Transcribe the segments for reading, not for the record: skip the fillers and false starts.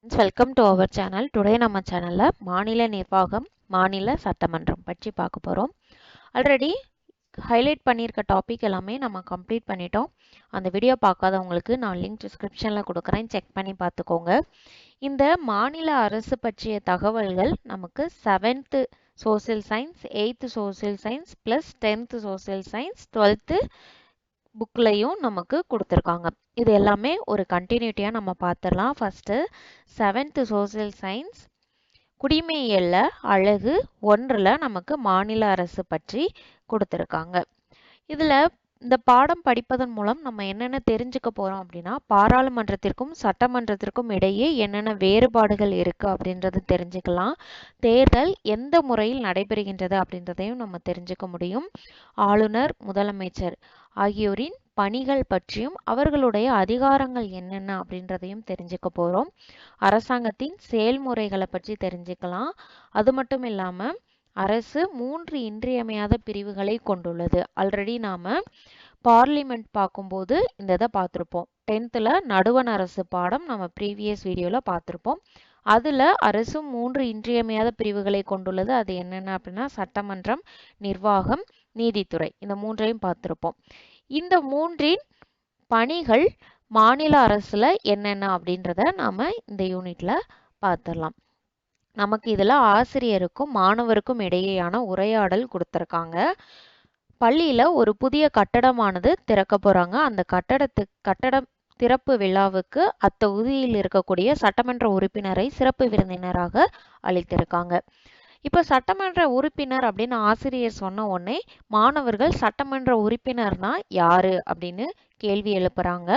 Welcome to our channel. Today நம்ம சேனல்ல மாநில நிர்வாகம், மாநில சட்டமன்றம் பற்றி பார்க்க போறோம். ஆல்ரெடி ஹைலைட் பண்ணியிருக்க டாபிக் எல்லாமே நம்ம கம்ப்ளீட் பண்ணிட்டோம். அந்த வீடியோ பார்க்காதவங்களுக்கு நான் லிங்க் டிஸ்கிரிப்ஷனில் கொடுக்குறேன், செக் பண்ணி பார்த்துக்கோங்க. இந்த மாநில அரசு பற்றிய தகவல்கள் நமக்கு 7th social science, 8th social science plus 10th social science, 12th புக்லையும் நமக்கு கொடுத்துருக்காங்க. இது எல்லாமே ஒரு கண்டினியூட்டியாக நம்ம பார்த்துடலாம். ஃபஸ்ட்டு 7th சோசியல் சயின்ஸ் குடிமையியல்ல அழகு 1ல் நமக்கு மாநில அரசு பற்றி கொடுத்துருக்காங்க. இதில் இந்த பாடம் படிப்பதன் மூலம் நம்ம என்னென்ன தெரிஞ்சுக்க போகிறோம் அப்படின்னா, பாராளுமன்றத்திற்கும் சட்டமன்றத்திற்கும் இடையே என்னென்ன வேறுபாடுகள் இருக்குது அப்படின்றது தெரிஞ்சுக்கலாம். தேர்தல் எந்த முறையில் நடைபெறுகின்றது அப்படின்றதையும் நம்ம தெரிஞ்சுக்க முடியும். ஆளுநர், முதலமைச்சர் ஆகியோரின் பணிகள் பற்றியும் அவர்களுடைய அதிகாரங்கள் என்னென்ன அப்படின்றதையும் தெரிஞ்சுக்க போகிறோம். அரசாங்கத்தின் செயல்முறைகளை பற்றி தெரிஞ்சுக்கலாம். அது மட்டும் இல்லாமல் அரசு 3 இன்றியமையாத பிரிவுகளை கொண்டுள்ளது. ஆல்ரெடி நாம் பார்லிமெண்ட் பார்க்கும்போது இந்த இதை பார்த்துருப்போம். 10th நடுவண் அரசு பாடம் நம்ம ப்ரீவியஸ் வீடியோவில் பார்த்துருப்போம். அதில் அரசு 3 இன்றியமையாத பிரிவுகளை கொண்டுள்ளது. அது என்னென்ன அப்படின்னா சட்டமன்றம், நிர்வாகம், நீதித்துறை, இந்த 3ஐயும் பார்த்துருப்போம். இந்த 3இன் பணிகள் மாநில அரசுல என்னென்ன அப்படின்றத நாம இந்த யூனிட்ல பார்த்துடலாம். நமக்கு இதுல ஆசிரியருக்கும் மாணவருக்கும் இடையேயான உரையாடல் கொடுத்துருக்காங்க. பள்ளியில ஒரு புதிய கட்டடமானது திறக்க போறாங்க. அந்த கட்டடம் திறப்பு விழாவுக்கு அத்தொகுதியில் இருக்கக்கூடிய சட்டமன்ற உறுப்பினரை சிறப்பு விருந்தினராக அளித்திருக்காங்க. இப்போ சட்டமன்ற உறுப்பினர் அப்படின்னு ஆசிரியர் சொன்ன உடனே மாணவர்கள் சட்டமன்ற உறுப்பினர்னா யாரு அப்படின்னு கேள்வி எழுப்புறாங்க.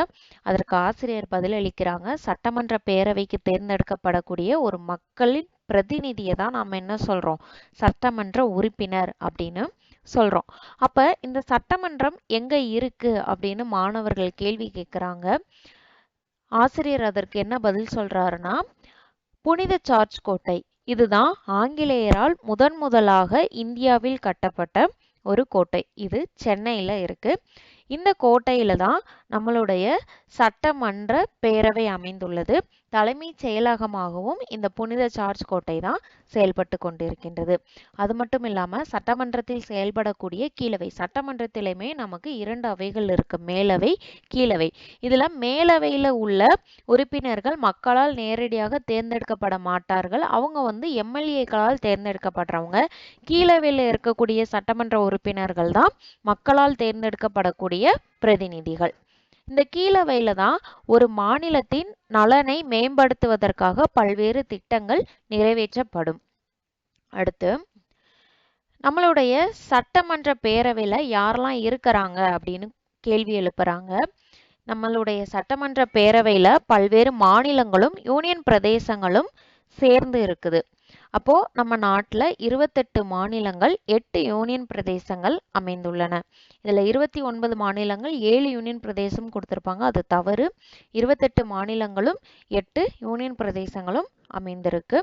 அதற்கு ஆசிரியர் பதிலளிக்கிறாங்க. சட்டமன்ற பேரவைக்கு தேர்ந்தெடுக்கப்படக்கூடிய ஒரு மக்களின் பிரதிநிதியை தான் நாம் என்ன சொல்றோம், சட்டமன்ற உறுப்பினர் அப்படின்னு சொல்றோம். அப்ப இந்த சட்டமன்றம் எங்க இருக்கு அப்படின்னு மாணவர்கள் கேள்வி கேட்கிறாங்க. ஆசிரியர் அதற்கு என்ன பதில் சொல்றாருன்னா, புனித சார்ஜ் கோட்டை, இதுதான் ஆங்கிலேயரால் முதலாக இந்தியாவில் கட்டப்பட்ட ஒரு கோட்டை. இது சென்னையில் இருக்கு. இந்த கோட்டையில தான் நம்மளுடைய சட்டமன்ற பேரவை அமைந்துள்ளது. தலைமைச் செயலகமாகவும் இந்த புனித சார்ஜ் கோட்டை தான் செயல்பட்டு கொண்டிருக்கின்றது. அது மட்டும் இல்லாம சட்டமன்றத்தில் செயல்படக்கூடிய கீழவை, சட்டமன்றத்திலுமே நமக்கு 2 அவைகள் இருக்கு, மேலவை, கீழவை. இதுல மேலவையில உள்ள உறுப்பினர்கள் மக்களால் நேரடியாக தேர்ந்தெடுக்கப்பட மாட்டார்கள். அவங்க எம்எல்ஏக்களால் தேர்ந்தெடுக்கப்படுறவங்க. கீழவையில் இருக்கக்கூடிய சட்டமன்ற உறுப்பினர்கள் தான் மக்களால் தேர்ந்தெடுக்கப்படக்கூடிய பிரதிநிதிகள். இந்த கீழவையில தான் ஒரு மாநிலத்தின் நலனை மேம்படுத்துவதற்காக பல்வேறு திட்டங்கள் நிறைவேற்றப்படும். அடுத்து நம்மளுடைய சட்டமன்ற பேரவையில யாரெல்லாம் இருக்கிறாங்க அப்படின்னு கேள்வி எழுப்புறாங்க. நம்மளுடைய சட்டமன்ற பேரவையில பல்வேறு மாநிலங்களும் யூனியன் பிரதேசங்களும் சேர்ந்து இருக்குது. அப்போ நம்ம நாட்டில் 28 மாநிலங்கள், 8 யூனியன் பிரதேசங்கள் அமைந்துள்ளன. இதில் 29 மாநிலங்கள், 7 யூனியன் பிரதேசம் கொடுத்துருப்பாங்க, அது தவறு. 28 மாநிலங்களும் 8 யூனியன் பிரதேசங்களும் அமைந்திருக்கு.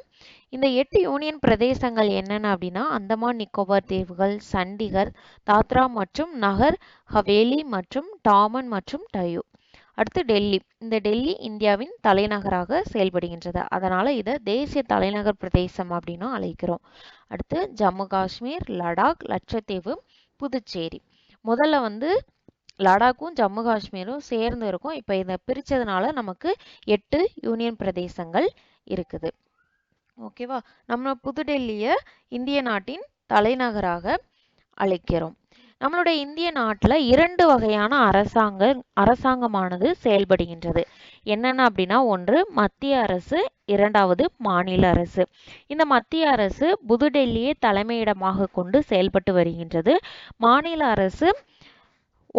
இந்த 8 யூனியன் பிரதேசங்கள் என்னென்ன அப்படின்னா, அந்தமான் நிக்கோபார் தீவுகள், சண்டிகர், தாத்ரா மற்றும் நகர் ஹவேலி மற்றும் டாமன் மற்றும் டையூ. அடுத்து டெல்லி. இந்த டெல்லி இந்தியாவின் தலைநகராக செயல்படுகின்றது. அதனால இதை தேசிய தலைநகர் பிரதேசம் அப்படின்னு அழைக்கிறோம். அடுத்து ஜம்மு காஷ்மீர், லடாக், லட்சத்தீவு, புதுச்சேரி. முதல்ல லடாக்கும் ஜம்மு காஷ்மீரும் சேர்ந்து இருக்கும். இப்போ இதை பிரிச்சதுனால நமக்கு 8 யூனியன் பிரதேசங்கள் இருக்குது. ஓகேவா? நம்ம புதுடெல்லியை இந்திய நாட்டின் தலைநகராக அழைக்கிறோம். நம்மளுடைய இந்திய நாட்டில் 2 வகையான அரசாங்கமானது செயல்படுகின்றது. என்னென்ன அப்படின்னா, ஒன்று மத்திய அரசு, இரண்டாவது மாநில அரசு. இந்த மத்திய அரசு புதுடெல்லியை தலைமையிடமாக கொண்டு செயல்பட்டு வருகின்றது. மாநில அரசு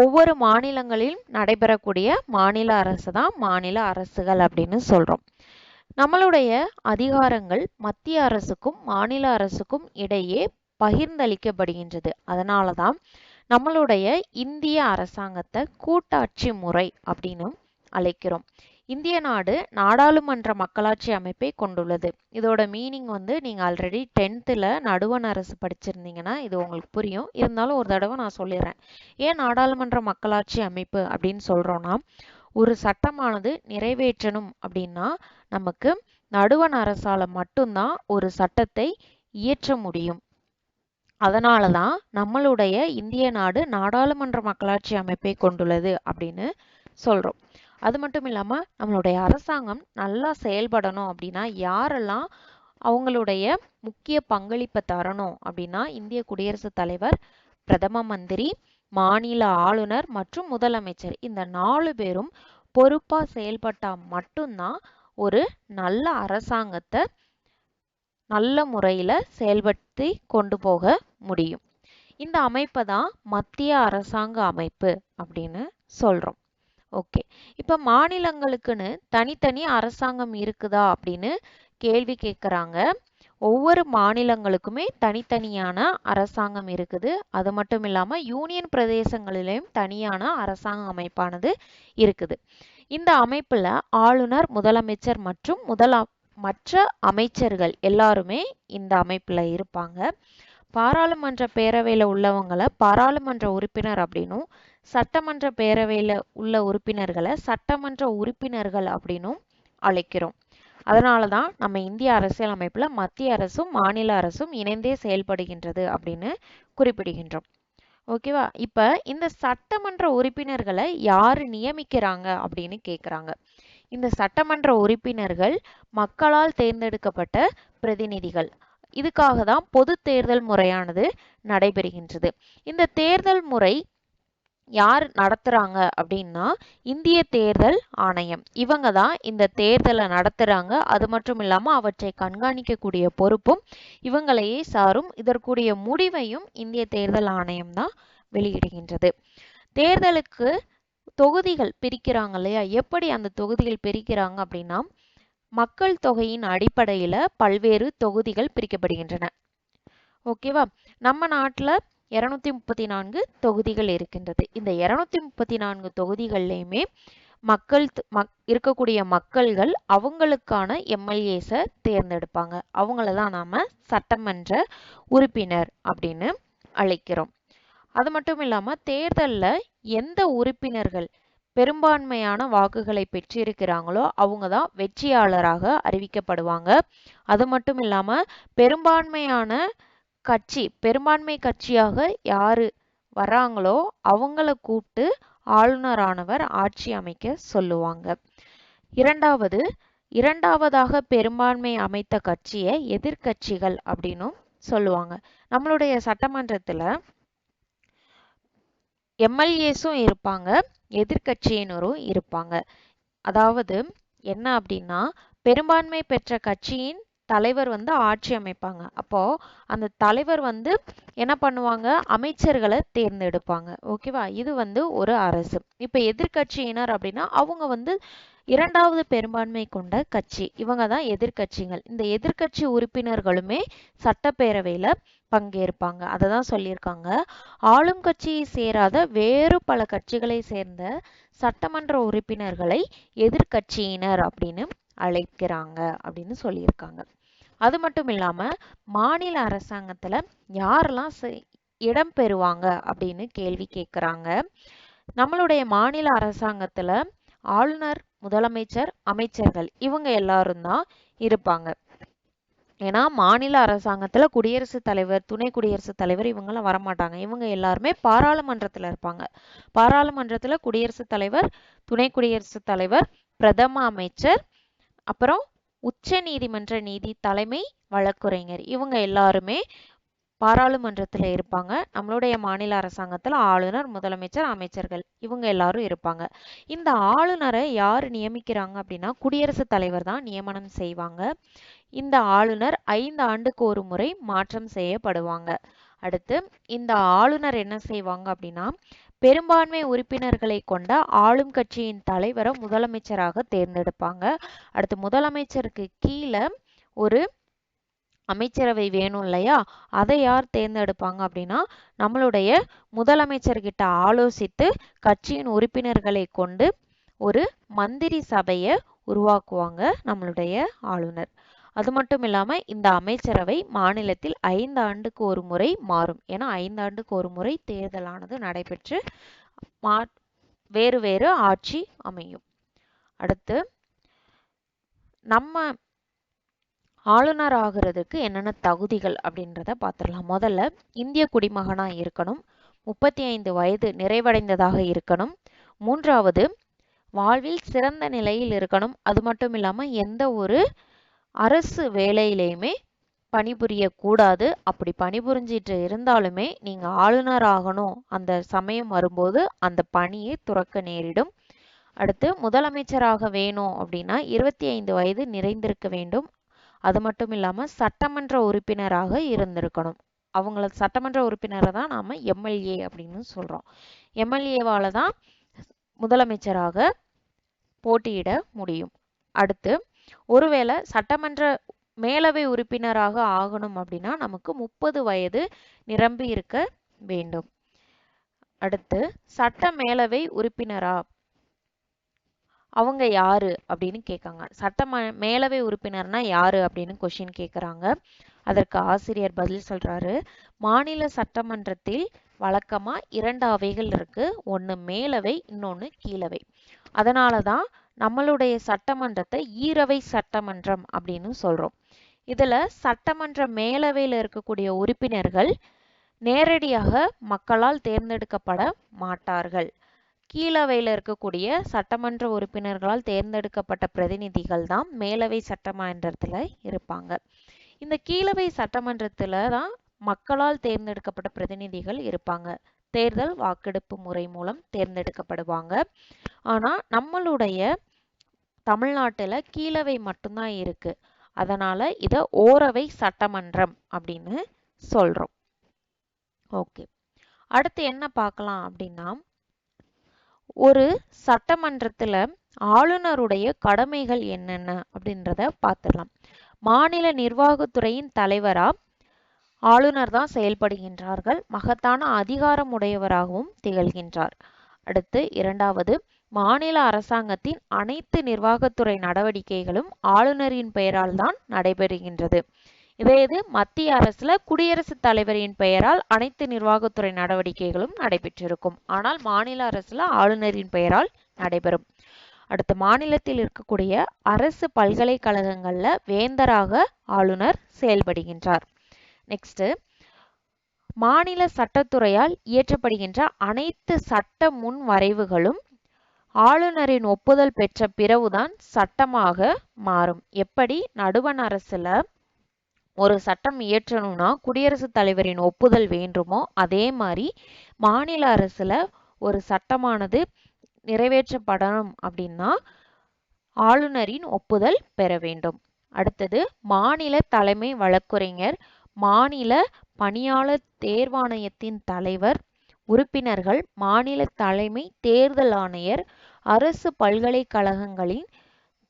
ஒவ்வொரு மாநிலங்களிலும் நடைபெறக்கூடிய மாநில அரசு தான் மாநில அரசுகள் அப்படின்னு சொல்றோம். நம்மளுடைய அதிகாரங்கள் மத்திய அரசுக்கும் மாநில அரசுக்கும் இடையே பகிர்ந்தளிக்கப்படுகின்றது. அதனால தான் நம்மளுடைய இந்திய அரசாங்கத்தை கூட்டாட்சி முறை அப்படின்னு அழைக்கிறோம். இந்திய நாடு நாடாளுமன்ற மக்களாட்சி அமைப்பை கொண்டுள்ளது. இதோட மீனிங் நீங்க ஆல்ரெடி 10th நடுவண் அரசு படிச்சிருந்தீங்கன்னா இது உங்களுக்கு புரியும். இருந்தாலும் ஒரு தடவை நான் சொல்லிடுறேன். ஏன் நாடாளுமன்ற மக்களாட்சி அமைப்பு அப்படின்னு சொல்றோம்னா, ஒரு சட்டமானது நிறைவேற்றணும் அப்படின்னா நமக்கு நடுவண் அரசால மட்டும்தான் ஒரு சட்டத்தை இயற்ற முடியும். அதனாலதான் நம்மளுடைய இந்திய நாடு நாடாளுமன்ற மக்களாட்சி அமைப்பை கொண்டுள்ளது அப்படின்னு சொல்றோம். அது மட்டும் இல்லாம நம்மளுடைய அரசாங்கம் நல்லா செயல்படணும் அப்படின்னா யாரெல்லாம் அவங்களுடைய முக்கிய பங்களிப்பை தரணும் அப்படின்னா இந்திய குடியரசுத் தலைவர், பிரதம மந்திரி, மாநில ஆளுநர் மற்றும் முதலமைச்சர் இந்த 4 பேரும் பொறுப்பா செயல்பட்டா மட்டும்தான் ஒரு நல்ல அரசாங்கத்தை நல்ல முறையில செயல்படுத்தி கொண்டு போக முடியும். இந்த அமைப்பை தான் மத்திய அரசாங்க அமைப்பு அப்படின்னு சொல்றோம். ஓகே, இப்ப மாநிலங்களுக்குன்னு தனித்தனி அரசாங்கம் இருக்குதா அப்படின்னு கேள்வி கேட்குறாங்க. ஒவ்வொரு மாநிலங்களுக்குமே தனித்தனியான அரசாங்கம் இருக்குது. அது மட்டும் இல்லாம யூனியன் பிரதேசங்களிலும் தனியான அரசாங்க அமைப்பானது இருக்குது. இந்த அமைப்புல ஆளுநர், முதலமைச்சர் மற்றும் மற்ற அமைச்சர்கள் எல்லாருமே இந்த அமைப்புல இருப்பாங்க. பாராளுமன்ற பேரவையில உள்ளவங்களை பாராளுமன்ற உறுப்பினர் அப்படின்னும், சட்டமன்ற பேரவையில உள்ள உறுப்பினர்களை சட்டமன்ற உறுப்பினர்கள் அப்படின்னும் அழைக்கிறோம். அதனாலதான் நம்ம இந்திய அரசியல் அமைப்புல மத்திய அரசும் மாநில அரசும் இணைந்தே செயல்படுகின்றது அப்படின்னு குறிப்பிடுகின்றோம். ஓகேவா? இப்ப இந்த சட்டமன்ற உறுப்பினர்களை யாரு நியமிக்கிறாங்க அப்படின்னு கேக்குறாங்க. இந்த சட்டமன்ற உறுப்பினர்கள் மக்களால் தேர்ந்தெடுக்கப்பட்ட பிரதிநிதிகள். இதுக்காக தான் பொது தேர்தல் முறையானது நடைபெறுகின்றது. இந்த தேர்தல் முறை யார் நடத்துறாங்க அப்படின்னா இந்திய தேர்தல் ஆணையம். இவங்க தான் இந்த தேர்தலை நடத்துறாங்க. அது மட்டும் இல்லாம அவற்றை கண்காணிக்கக்கூடிய பொறுப்பும் இவங்களையே சாரும். இதற்குரிய முடிவையும் இந்திய தேர்தல் ஆணையம் தான் வெளியிடுகின்றது. தேர்தலுக்கு தொகுதிகள் பிரிக்கிறாங்க இல்லையா? எப்படி அந்த தொகுதிகள் பிரிக்கிறாங்க அப்படின்னா மக்கள் தொகையின் அடிப்படையில பல்வேறு தொகுதிகள் பிரிக்கப்படுகின்றன. ஓகேவா? நம்ம நாட்டுல 234 தொகுதிகள் இருக்கின்றது. இந்த 234 தொகுதிகள்லையுமே இருக்கக்கூடிய மக்கள்கள் அவங்களுக்கான எம்எல்ஏஸை தேர்ந்தெடுப்பாங்க. அவங்களதான் நாம சட்டமன்ற உறுப்பினர் அப்படின்னு அழைக்கிறோம். அது மட்டும் இல்லாம தேர்தல்ல எந்த உறுப்பினர்கள் பெரும்பான்மையான வாக்குகளை பெற்றிருக்கிறாங்களோ அவங்க தான் வெற்றியாளராக அறிவிக்கப்படுவாங்க. அது மட்டும் இல்லாம பெரும்பான்மை கட்சியாக யாரு வராங்களோ அவங்கள கூப்பிட்டு ஆளுநரானவர் ஆட்சி அமைக்க சொல்லுவாங்க. இரண்டாவதாக பெரும்பான்மை அமைத்த கட்சியை எதிர்கட்சிகள் அப்படின்னும் சொல்லுவாங்க. நம்மளுடைய சட்டமன்றத்துல எம்எல்ஏஸும் இருப்பாங்க, எதிர்கட்சியினரும் இருப்பாங்க. அதாவது என்ன அப்படின்னா பெரும்பான்மை பெற்ற கட்சியின் தலைவர் ஆட்சி அமைப்பாங்க. அப்போ அந்த தலைவர் என்ன பண்ணுவாங்க, அமைச்சர்களை தேர்ந்தெடுப்பாங்க. ஓகேவா? இது ஒரு அரசு. இப்ப எதிர்கட்சியினர் அப்படின்னா அவங்க இரண்டாவது பெரும்பான்மை கொண்ட கட்சி. இவங்க தான் எதிர்கட்சிகள். இந்த எதிர்கட்சி உறுப்பினர்களுமே சட்டப்பேரவையில பங்கேற்பாங்க. அதை தான் சொல்லியிருக்காங்க. ஆளும் கட்சியை சேராத வேறு பல கட்சிகளை சேர்ந்த சட்டமன்ற உறுப்பினர்களை எதிர்கட்சியினர் அப்படின்னு அழைக்கிறாங்க அப்படின்னு சொல்லியிருக்காங்க. அது மட்டும் இல்லாம மாநில அரசாங்கத்துல யாரெல்லாம் இடம் பெறுவாங்க அப்படின்னு கேள்வி கேட்குறாங்க. நம்மளுடைய மாநில அரசாங்கத்துல ஆளுநர், முதலமைச்சர், அமைச்சர்கள் இவங்க எல்லாரும் தான் இருப்பாங்க. ஏன்னா மாநில அரசாங்கத்துல குடியரசுத் தலைவர், துணை குடியரசுத் தலைவர் இவங்கெல்லாம் வரமாட்டாங்க. இவங்க எல்லாருமே பாராளுமன்றத்துல இருப்பாங்க. பாராளுமன்றத்துல குடியரசுத் தலைவர், துணை குடியரசுத் தலைவர், பிரதம அமைச்சர், அப்புறம் உச்ச நீதிமன்ற தலைமை வழக்குரைஞர் இவங்க எல்லாருமே பாராளுமன்றத்துல இருப்பாங்க. நம்மளுடைய மாநில அரசாங்கத்துல ஆளுநர், முதலமைச்சர், அமைச்சர்கள் இவங்க எல்லாரும் இருப்பாங்க. இந்த ஆளுநரை யாரு நியமிக்கிறாங்க அப்படின்னா குடியரசுத் தலைவர் தான் நியமனம் செய்வாங்க. இந்த ஆளுநர் 5 ஆண்டுக்கு ஒரு முறை மாற்றம் செய்யப்படுவாங்க. அடுத்து இந்த ஆளுநர் என்ன செய்வாங்க அப்படின்னா பெரும்பான்மை உறுப்பினர்களை கொண்ட ஆளும் கட்சியின் தலைவரை முதலமைச்சராக தேர்ந்தெடுப்பாங்க. அடுத்து முதலமைச்சருக்கு கீழே ஒரு அமைச்சரவை வேணும் இல்லையா? அதை யார் தேர்ந்தெடுப்பாங்க அப்படின்னா நம்மளுடைய முதலமைச்சர்கிட்ட ஆலோசித்து கட்சியின் உறுப்பினர்களை கொண்டு ஒரு மந்திரி சபையை உருவாக்குவாங்க நம்மளுடைய ஆளுநர். அது மட்டும் இல்லாம இந்த அமைச்சரவை மாநிலத்தில் 5 ஆண்டுக்கு ஒரு முறை மாறும். ஏன்னா 5 ஆண்டுக்கு ஒரு முறை தேர்தலானது நடைபெற்று வேறு வேறு ஆட்சி அமையும். அடுத்து நம்ம ஆளுநர் ஆகிறதுக்கு என்னென்ன தகுதிகள் அப்படின்றத பார்த்துடலாம். முதல்ல இந்திய குடிமகனா இருக்கணும், 35 வயது நிறைவடைந்ததாக இருக்கணும், மூன்றாவது வாழ்வில் சிறந்த நிலையில் இருக்கணும், அது மட்டும் இல்லாம எந்த ஒரு அரசு வேலையிலையுமே பணிபுரியக்கூடாது. அப்படி பணிபுரிஞ்சிட்டு இருந்தாலுமே நீங்க ஆளுநர் ஆகணும் அந்த சமயம் வரும்போது அந்த பணியை துறக்க நேரிடும். அடுத்து முதலமைச்சராக வேணும் அப்படின்னா 25 வயது நிறைந்திருக்க வேண்டும். அது மட்டும் இல்லாம சட்டமன்ற உறுப்பினராக இருந்திருக்கணும். அவங்கள சட்டமன்ற உறுப்பினரை தான் நாம எம்எல்ஏ அப்படின்னு சொல்றோம். எம்எல்ஏவால தான் முதலமைச்சராக போட்டியிட முடியும். அடுத்து ஒருவேளை சட்டமன்ற மேலவை உறுப்பினராக ஆகணும் அப்படின்னா நமக்கு 30 வயது நிரம்பி இருக்க வேண்டும். அடுத்து சட்ட மேலவை உறுப்பினரா அவங்க யாரு அப்படின்னு கேட்காங்க. மேலவை உறுப்பினர்னா யாரு அப்படின்னு கொஸ்டின் கேட்குறாங்க. அதற்கு ஆசிரியர் பதில் சொல்றாரு, மாநில சட்டமன்றத்தில் வழக்கமா 2 அவைகள் இருக்கு, ஒன்று மேலவை, இன்னொன்று கீழவை. அதனால தான் நம்மளுடைய சட்டமன்றத்தை ஈரவை சட்டமன்றம் அப்படின்னு சொல்றோம். இதுல சட்டமன்ற மேலவையில் இருக்கக்கூடிய உறுப்பினர்கள் நேரடியாக மக்களால் தேர்ந்தெடுக்கப்பட மாட்டார்கள். கீழவையில் இருக்கக்கூடிய சட்டமன்ற உறுப்பினர்களால் தேர்ந்தெடுக்கப்பட்ட பிரதிநிதிகள் தான் மேலவை சட்டமன்றத்தில் இருப்பாங்க. இந்த கீழவை சட்டமன்றத்தில் தான் மக்களால் தேர்ந்தெடுக்கப்பட்ட பிரதிநிதிகள் இருப்பாங்க. தேர்தல் வாக்கெடுப்பு முறை மூலம் தேர்ந்தெடுக்கப்படுவாங்க. ஆனால் நம்மளுடைய தமிழ்நாட்டில் கீழவை மட்டும்தான் இருக்கு. அதனால இதை ஓரவை சட்டமன்றம் அப்படின்னு சொல்றோம். ஓகே, அடுத்து என்ன பார்க்கலாம் அப்படின்னா, ஒரு சட்டமன்றத்துல ஆளுநருடைய கடமைகள் என்னென்ன அப்படின்றத பார்த்துடலாம். மாநில நிர்வாகத்துறையின் தலைவரா ஆளுநர் தான் செயல்படுகின்றார்கள். மகத்தான அதிகாரம் உடையவராகவும் திகழ்கின்றார். அடுத்து இரண்டாவது, மாநில அரசாங்கத்தின் அனைத்து நிர்வாகத்துறை நடவடிக்கைகளும் ஆளுநரின் பெயரால் தான் நடைபெறுகின்றது. இதே இது மத்திய அரசுல குடியரசுத் தலைவரின் பெயரால் அனைத்து நிர்வாகத்துறை நடவடிக்கைகளும் நடைபெற்றிருக்கும். ஆனால் மாநில அரசுல ஆளுநரின் பெயரால் நடைபெறும். அடுத்து மாநிலத்தில் இருக்கக்கூடிய அரசு பல்கலைக்கழகங்கள்ல வேந்தராக ஆளுநர் செயல்படுகின்றார். நெக்ஸ்ட், மாநில சட்டத்துறையால் இயற்றப்படுகின்ற அனைத்து சட்ட முன் வரைவுகளும் ஆளுநரின் ஒப்புதல் பெற்ற பிறகுதான் சட்டமாக மாறும். எப்படி நடுவண் அரசுல ஒரு சட்டம் இயற்றணும்னா குடியரசுத் தலைவரின் ஒப்புதல் வேண்டுமோ அதே மாதிரி மாநில அரசுல ஒரு சட்டமானது நிறைவேற்றப்படணும் அப்படின்னா ஆளுநரின் ஒப்புதல் பெற வேண்டும். அடுத்தது மாநில தலைமை வழக்குரைஞர், மாநில பணியாளர் தேர்வாணையத்தின் தலைவர், உறுப்பினர்கள், மாநில தலைமை தேர்தல் ஆணையர், அரசு பல்கலைக்கழகங்களின்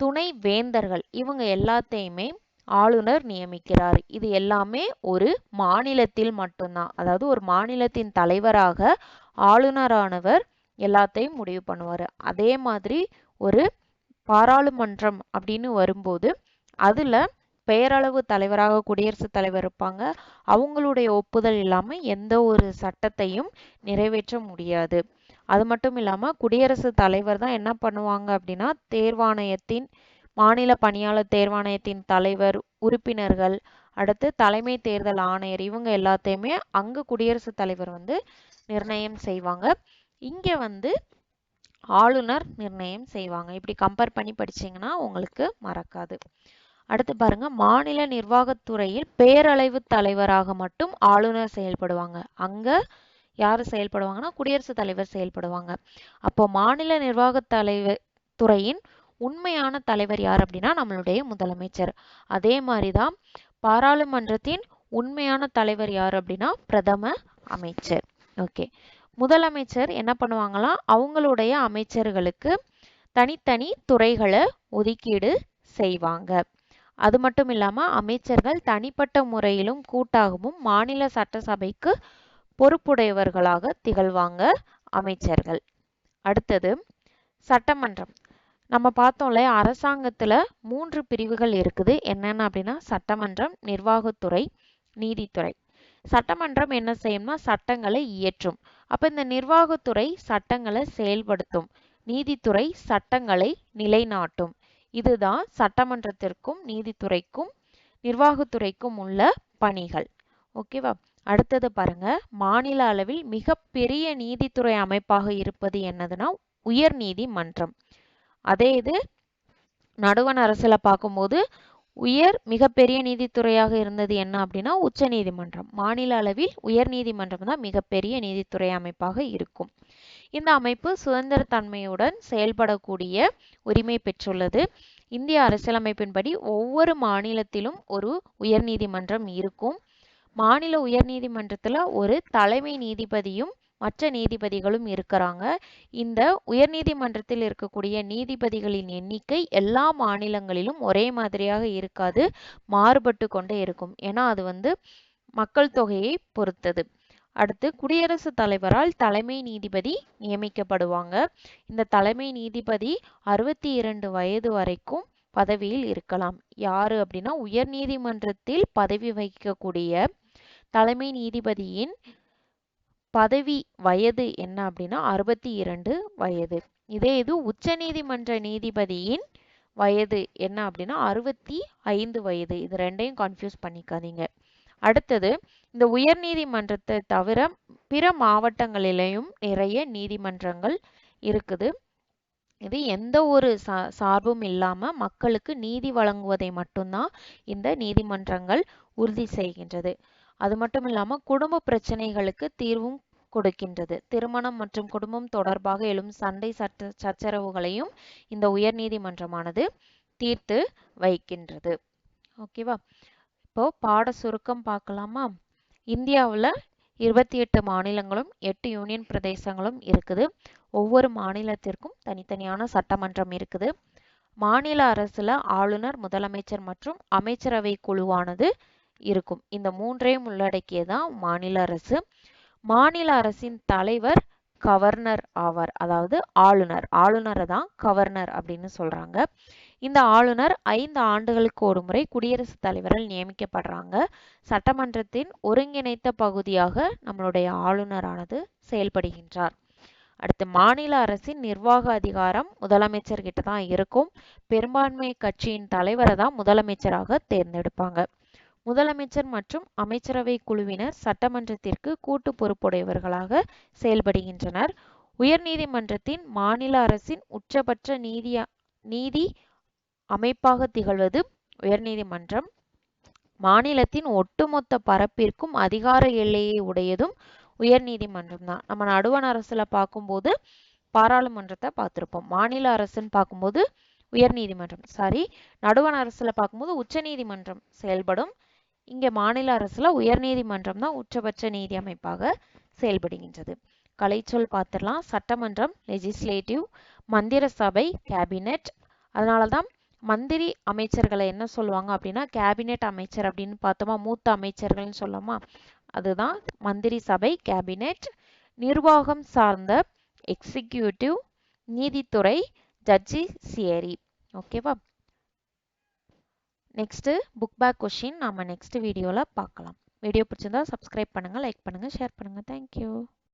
துணை வேந்தர்கள், இவங்க எல்லாத்தையுமே ஆளுநர் நியமிக்கிறார். இது எல்லாமே ஒரு மாநிலத்தில் மட்டும்தான். அதாவது ஒரு மாநிலத்தின் தலைவராக ஆளுநரானவர் எல்லாத்தையும் முடிவு பண்ணுவார். அதே மாதிரி ஒரு பாராளுமன்றம் அப்படின்னு வரும்போது அதுல பெயரளவு தலைவராக குடியரசுத் தலைவர் இருப்பாங்க. அவங்களுடைய ஒப்புதல் இல்லாம எந்த ஒரு சட்டத்தையும் நிறைவேற்ற முடியாது. அது மட்டும் இல்லாம குடியரசுத் தலைவர் தான் என்ன பண்ணுவாங்க அப்படின்னா தேர்வாணையத்தின் மாநில பணியாளர் தேர்வாணையத்தின் தலைவர், உறுப்பினர்கள், அடுத்து தலைமை தேர்தல் ஆணையர், இவங்க எல்லாத்தையுமே அங்க குடியரசுத் தலைவர் நிர்ணயம் செய்வாங்க. இங்க ஆளுநர் நிர்ணயம் செய்வாங்க. இப்படி கம்பேர் பண்ணி படிச்சீங்கன்னா உங்களுக்கு மறக்காது. அடுத்து பாருங்க, மாநில நிர்வாகத்துறையில் பேரளவு தலைவராக மட்டும் ஆளுநர் செயல்படுவாங்க. அங்க யாரு செயல்படுவாங்கன்னா குடியரசுத் தலைவர் செயல்படுவாங்க. அப்போ மாநில நிர்வாக துறையின் உண்மையான தலைவர் யார் அப்படின்னா நம்மளுடைய முதலமைச்சர். அதே மாதிரிதான் பாராளுமன்றத்தின் உண்மையான தலைவர் யார் அப்படின்னா பிரதம அமைச்சர். ஓகே, முதலமைச்சர் என்ன பண்ணுவாங்களாம், அவங்களுடைய அமைச்சர்களுக்கு தனித்தனி துறைகளை ஒதுக்கீடு செய்வாங்க. அது மட்டும் இல்லாம அமைச்சர்கள் தனிப்பட்ட முறையிலும் கூட்டாகவும் மாநில சட்டசபைக்கு பொறுப்புடையவர்களாக திகழ்வாங்க அமைச்சர்கள். அடுத்தது சட்டமன்றம். நம்ம பார்த்தோம்ல அரசாங்கத்துல 3 பிரிவுகள் இருக்குது. என்னென்ன அப்படின்னா சட்டமன்றம், நிர்வாகத்துறை, நீதித்துறை. சட்டமன்றம் என்ன செய்யும்னா சட்டங்களை இயற்றும். அப்ப இந்த நிர்வாகத்துறை சட்டங்களை செயல்படுத்தும், நீதித்துறை சட்டங்களை நிலைநாட்டும். இதுதான் சட்டமன்றத்திற்கும் நீதித்துறைக்கும் நிர்வாகத்துறைக்கும் உள்ள பணிகள். ஓகேவா? அடுத்தது பாருங்க, மாநில அளவில் மிகப்பெரிய நீதித்துறை அமைப்பாக இருப்பது என்னதுன்னா உயர் நீதிமன்றம். அதே இது நடுவண் அரசுல பார்க்கும்போது மிகப்பெரிய நீதித்துறையாக இருந்தது என்ன அப்படின்னா உச்ச நீதிமன்றம். மாநில அளவில் உயர் நீதிமன்றம் தான் மிகப்பெரிய நீதித்துறை அமைப்பாக இருக்கும். இந்த அமைப்பு சுதந்திர தன்மையுடன் செயல்படக்கூடிய உரிமை பெற்றுள்ளது. இந்திய அரசியலமைப்பின்படி ஒவ்வொரு மாநிலத்திலும் ஒரு உயர் நீதிமன்றம் இருக்கும். மாநில உயர் நீதிமன்றத்துல ஒரு தலைமை நீதிபதியும் மற்ற நீதிபதிகளும் இருக்கிறாங்க. இந்த உயர் நீதிமன்றத்தில் இருக்கக்கூடிய நீதிபதிகளின் எண்ணிக்கை எல்லா மாநிலங்களிலும் ஒரே மாதிரியாக இருக்காது, மாறுபட்டு கொண்டே இருக்கும். ஏன்னா அது மக்கள் தொகையை பொறுத்தது. அடுத்து குடியரசுத் தலைவரால் தலைமை நீதிபதி நியமிக்கப்படுவாங்க. இந்த தலைமை நீதிபதி 62 வயது வரைக்கும் பதவியில் இருக்கலாம். யாரு அப்படின்னா உயர் நீதிமன்றத்தில் பதவி வகிக்கக்கூடிய தலைமை நீதிபதியின் பதவி வயது என்ன அப்படின்னா 62 வயது. இதே இது உச்ச நீதிமன்ற நீதிபதியின் வயது என்ன அப்படின்னா 65 வயது. இது ரெண்டையும் கன்ஃபியூஸ் பண்ணிக்காதீங்க. அடுத்தது, இந்த உயர் நீதிமன்றத்தை தவிர பிற மாவட்டங்களிலேயும் நிறைய நீதிமன்றங்கள் இருக்குது. இது எந்த ஒரு சார்பும் இல்லாம மக்களுக்கு நீதி வழங்குவதை மட்டும்தான் இந்த நீதிமன்றங்கள் உறுதி செய்கின்றது. அது மட்டும் இல்லாம குடும்ப பிரச்சனைகளுக்கு தீர்வும் கொடுக்கின்றது. திருமணம் மற்றும் குடும்பம் தொடர்பாக எழும் சண்டை சச்சரவுகளையும் இந்த உயர் நீதிமன்றமானது தீர்த்து வைக்கின்றது. ஓகேவா? இப்போ பாட சுருக்கம் பார்க்கலாமா? இந்தியாவில் 28 மாநிலங்களும் 8 யூனியன் பிரதேசங்களும் இருக்குது. ஒவ்வொரு மாநிலத்திற்கும் தனித்தனியான சட்டமன்றம் இருக்குது. மாநில அரசுல ஆளுநர், முதலமைச்சர் மற்றும் அமைச்சரவை குழுவானது இருக்கும். இந்த மூன்றையும் உள்ளடக்கியதான் மாநில அரசு. மாநில அரசின் தலைவர் கவர்னர் ஆவார். அதாவது ஆளுநரை தான் கவர்னர் அப்படின்னு சொல்றாங்க. இந்த ஆளுநர் 5 ஆண்டுகளுக்கு ஒரு முறை குடியரசுத் தலைவரால் நியமிக்கப்படுறாங்க. சட்டமன்றத்தின் ஒருங்கிணைத்த பகுதியாக நம்மளுடைய ஆளுநரானது செயல்படுகின்றார். அடுத்து, மாநில அரசின் நிர்வாக அதிகாரம் முதலமைச்சர் கிட்ட தான் இருக்கும். பெரும்பான்மை கட்சியின் தலைவரை தான் முதலமைச்சராக தேர்ந்தெடுப்பாங்க. முதலமைச்சர் மற்றும் அமைச்சரவை குழுவினர் சட்டமன்றத்திற்கு கூட்டு பொறுப்புடையவர்களாக செயல்படுகின்றனர். உயர்நீதிமன்றத்தின் மாநில அரசின் உச்சபட்ச நீதி அமைப்பாக திகழ்வது உயர்நீதிமன்றம். மாநிலத்தின் ஒட்டுமொத்த பரப்பிற்கும் அதிகார எல்லையை உடையதும் உயர்நீதிமன்றம் தான். நம்ம நடுவண் அரசுல பார்க்கும்போது பாராளுமன்றத்தை பார்த்திருப்போம். மாநில அரசுன்னு பார்க்கும்போது நடுவண் அரசுல பார்க்கும்போது உச்ச நீதிமன்றம் செயல்படும். இங்க மாநில அரசுல உயர்நீதிமன்றம் தான் உச்சபட்ச நீதி அமைப்பாக செயல்படுகின்றது. கலைச்சொல் பார்த்திடலாம். சட்டமன்றம் லெஜிஸ்லேட்டிவ், மந்திர சபை கேபினெட். அதனாலதான் மந்திரி அமைச்சர்களை என்ன சொல்லுவாங்க அப்படின்னா கேபினெட் அமைச்சர் அப்படின்னு பார்த்தோமா, மூத்த அமைச்சர்கள்னு சொல்லமா, அதுதான் மந்திரி சபை கேபினெட். நிர்வாகம் சார்ந்த எக்ஸிக்யூட்டிவ், நீதித்துறை ஜட்ஜிசியரி. ஓகேவா? நெக்ஸ்ட் புக் பேக் கொஸ்டின் நாம நெக்ஸ்ட் வீடியோல பார்க்கலாம். வீடியோ பிடிச்சிருந்தா சப்ஸ்கிரைப் பண்ணுங்க, லைக் பண்ணுங்க, ஷேர் பண்ணுங்க. தேங்க்யூ.